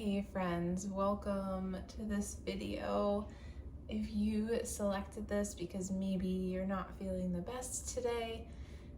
Hey friends, welcome to this video. If you selected this because maybe you're not feeling the best today,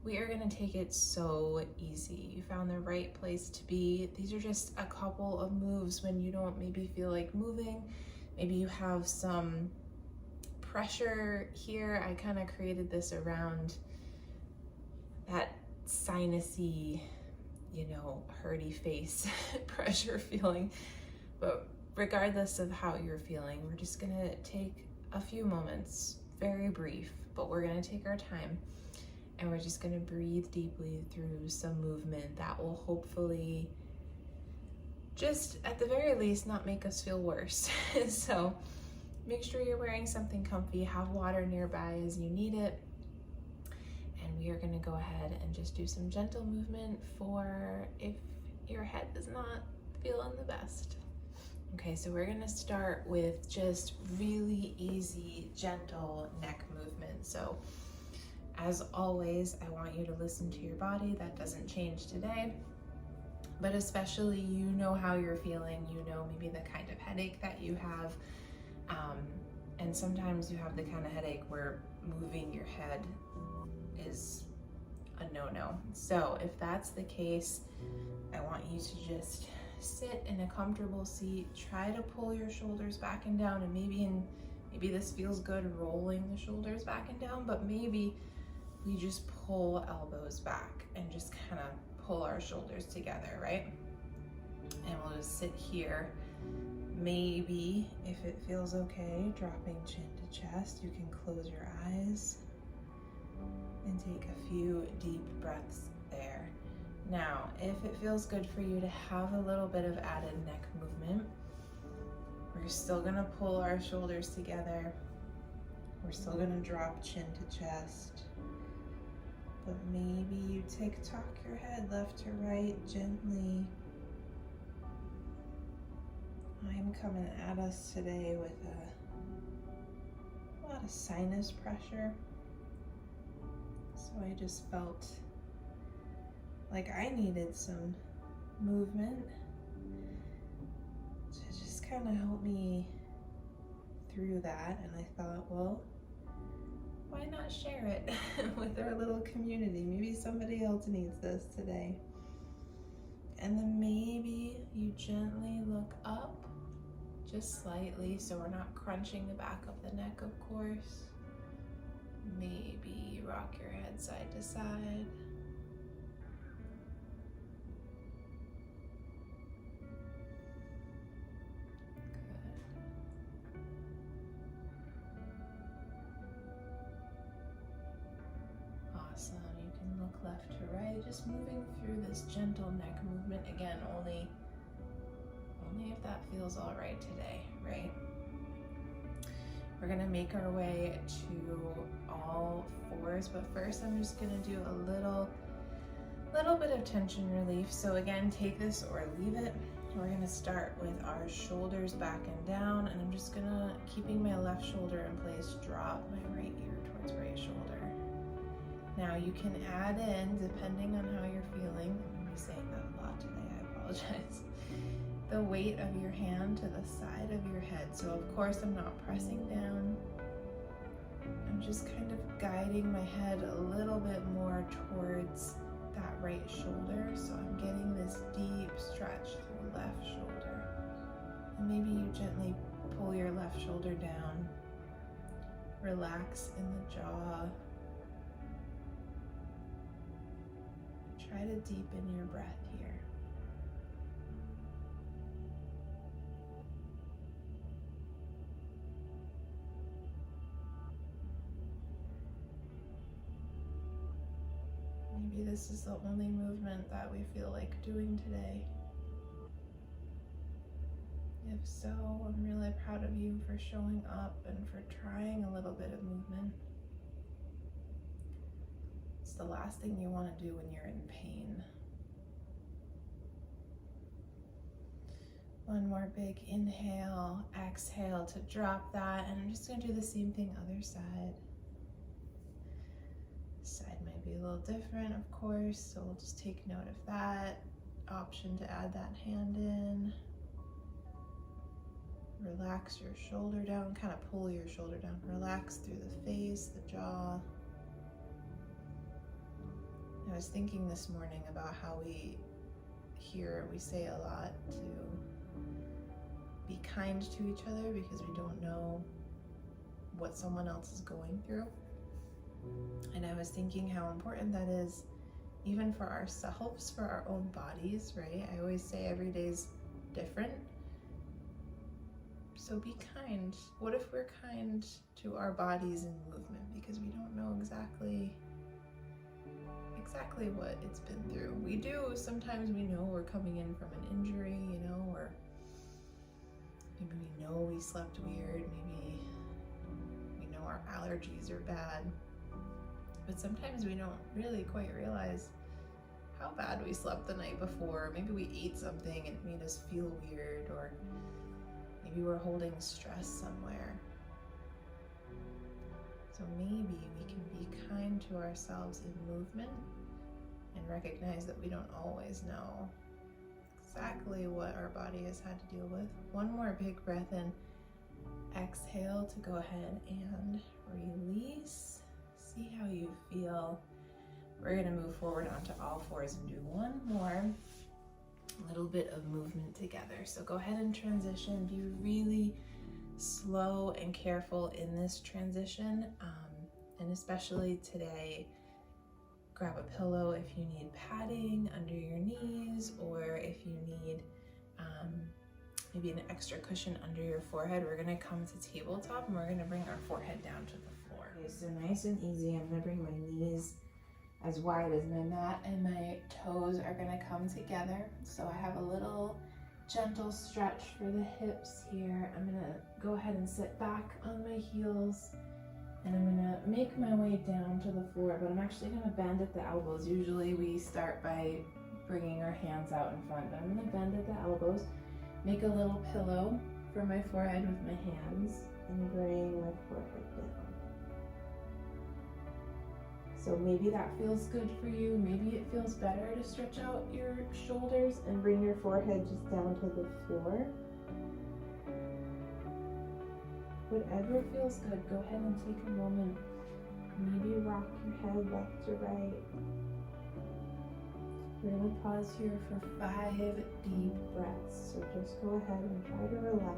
we are gonna take it so easy. You found the right place to be. These are just a couple of moves when you don't maybe feel like moving. Maybe you have some pressure here. I kind of created this around that sinusy, hurty face pressure feeling. But regardless of how you're feeling, we're just gonna take a few moments, very brief, but we're gonna take our time and we're just gonna breathe deeply through some movement that will hopefully just at the very least not make us feel worse. So make sure you're wearing something comfy, have water nearby as you need it. And we are gonna go ahead and just do some gentle movement for if your head is not feeling the best. Okay, so we're gonna start with just really easy, gentle neck movement. So as always, I want you to listen to your body. That doesn't change today, but especially you know how you're feeling, you know maybe the kind of headache that you have. And sometimes you have the kind of headache where moving your head is a no-no. So if that's the case, I want you to just sit in a comfortable seat, try to pull your shoulders back and down, and maybe this feels good rolling the shoulders back and down, but maybe we just pull elbows back and just kind of pull our shoulders together, right? And we'll just sit here. Maybe if it feels okay, dropping chin to chest, you can close your eyes and take a few deep breaths there. Now, if it feels good for you to have a little bit of added neck movement, we're still gonna pull our shoulders together. We're still gonna drop chin to chest. But maybe you tick-tock your head left to right gently. I'm coming at us today with a lot of sinus pressure. So I just felt like I needed some movement to just kind of help me through that. And I thought, well, why not share it with our little community? Maybe somebody else needs this today. And then maybe you gently look up just slightly, so we're not crunching the back of the neck, of course. Maybe you rock your head side to side. Awesome. You can look left to right, just moving through this gentle neck movement. Again, only if that feels all right today, right? We're gonna make our way to all fours, but first I'm just gonna do a little bit of tension relief. So again, take this or leave it. We're gonna start with our shoulders back and down, and I'm just gonna, keeping my left shoulder in place, drop my right ear towards right shoulder. Now you can add in, depending on how you're feeling, I'm gonna be saying that a lot today, I apologize, the weight of your hand to the side of your head. So of course I'm not pressing down. I'm just kind of guiding my head a little bit more towards that right shoulder. So I'm getting this deep stretch through left shoulder. And maybe you gently pull your left shoulder down. Relax in the jaw. Try to deepen your breath here. Maybe this is the only movement that we feel like doing today. If so, I'm really proud of you for showing up and for trying a little bit of movement. It's the last thing you want to do when you're in pain. One more big inhale, exhale to drop that, and I'm just going to do the same thing other side. Side might be a little different, of course, so we'll just take note of that. Option to add that hand in. Relax your shoulder down, kind of pull your shoulder down. Relax through the face, the jaw. I was thinking this morning about how we say a lot to be kind to each other because we don't know what someone else is going through. And I was thinking how important that is even for ourselves, for our own bodies, right? I always say every day's different. So be kind. What if we're kind to our bodies in movement because we don't know exactly what it's been through. We do, sometimes we know we're coming in from an injury, or maybe we know we slept weird, maybe we know our allergies are bad. But sometimes we don't really quite realize how bad we slept the night before. Maybe we ate something and it made us feel weird, or maybe we're holding stress somewhere. So maybe we can be kind to ourselves in movement and recognize that we don't always know exactly what our body has had to deal with. One more big breath in. Exhale to go ahead and release. See how you feel. We're going to move forward onto all fours and do one more little bit of movement together. So go ahead and transition. Be really slow and careful in this transition, and especially today, grab a pillow if you need padding under your knees, or if you need maybe an extra cushion under your forehead. We're going to come to tabletop and we're going to bring our forehead down to the floor. Okay, so nice and easy. I'm going to bring my knees as wide as my mat, and my toes are going to come together. So I have a little gentle stretch for the hips here. I'm going to go ahead and sit back on my heels, and I'm going to make my way down to the floor, but I'm actually going to bend at the elbows. Usually we start by bringing our hands out in front, but I'm going to bend at the elbows, make a little pillow for my forehead with my hands, and bring my forehead down. So maybe that feels good for you. Maybe it feels better to stretch out your shoulders and bring your forehead just down to the floor. Whatever feels good, go ahead and take a moment. Maybe rock your head left to right. We're going to pause here for 5 deep breaths. So just go ahead and try to relax.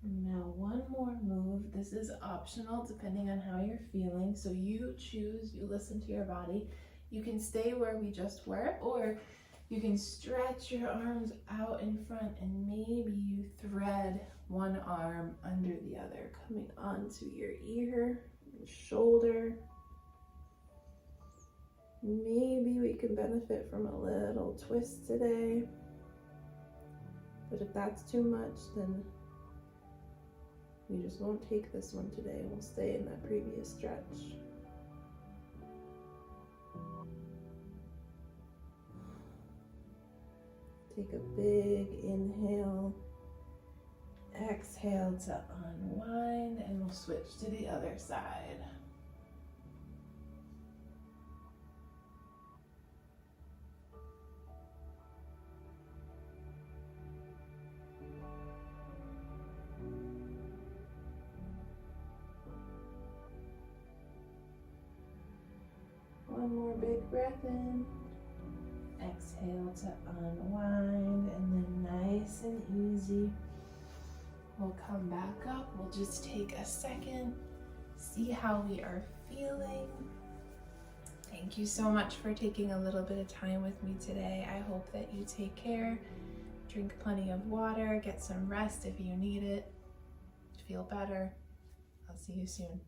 Now one more move. This is optional depending on how you're feeling. So you choose, you listen to your body. You can stay where we just were, or you can stretch your arms out in front and maybe you thread one arm under the other, coming onto your ear and shoulder. Maybe we can benefit from a little twist today. But if that's too much, then we just won't take this one today. We'll stay in that previous stretch. Take a big inhale. Exhale to unwind, and we'll switch to the other side. One more big breath in. Exhale to unwind, and then nice and easy, we'll come back up. We'll just take a second, see how we are feeling, and Thank you so much for taking a little bit of time with me today. I hope that you take care, drink plenty of water, get some rest if you need it, feel better. I'll see you soon.